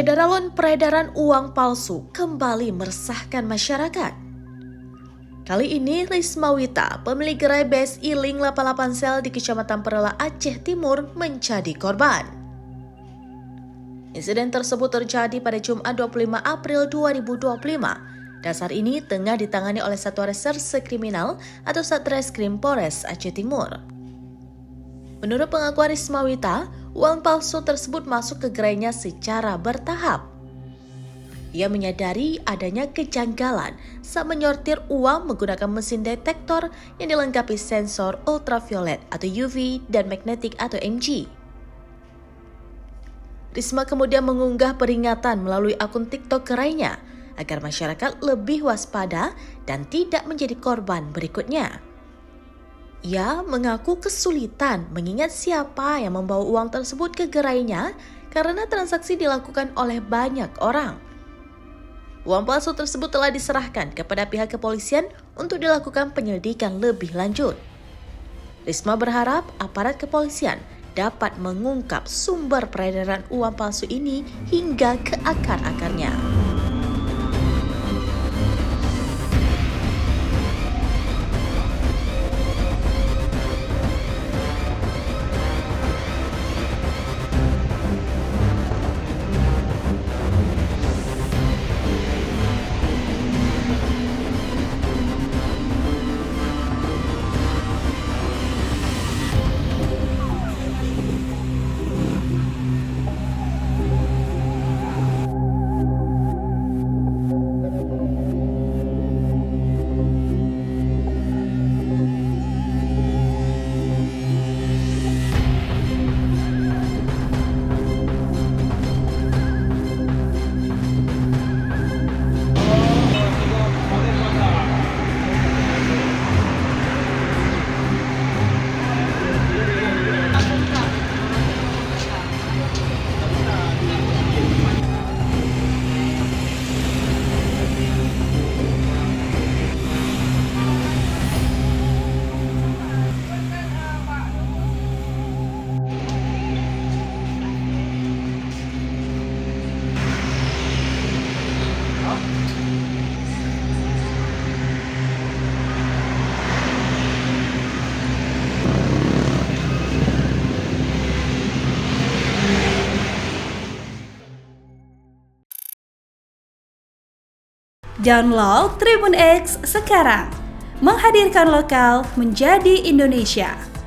Saudara, peredaran uang palsu kembali meresahkan masyarakat. Kali ini Risma Wita, pemilik gerai BSI Link 88 Sel di Kecamatan Perela, Aceh Timur, menjadi korban. Insiden tersebut terjadi pada Jumat 25 April 2025. Dasar ini tengah ditangani oleh Satuan Reserse Kriminal atau Satreskrim Polres Aceh Timur. Menurut pengakuan Risma Wita, uang palsu tersebut masuk ke gerainya secara bertahap. Ia menyadari adanya kejanggalan saat menyortir uang menggunakan mesin detektor yang dilengkapi sensor ultraviolet atau UV dan magnetik atau MG. Risma kemudian mengunggah peringatan melalui akun TikTok gerainya agar masyarakat lebih waspada dan tidak menjadi korban berikutnya. Ia mengaku kesulitan mengingat siapa yang membawa uang tersebut ke gerainya karena transaksi dilakukan oleh banyak orang. Uang palsu tersebut telah diserahkan kepada pihak kepolisian untuk dilakukan penyelidikan lebih lanjut. Risma berharap aparat kepolisian dapat mengungkap sumber peredaran uang palsu ini hingga ke akar-akarnya. Download Tribun X sekarang, menghadirkan lokal menjadi Indonesia.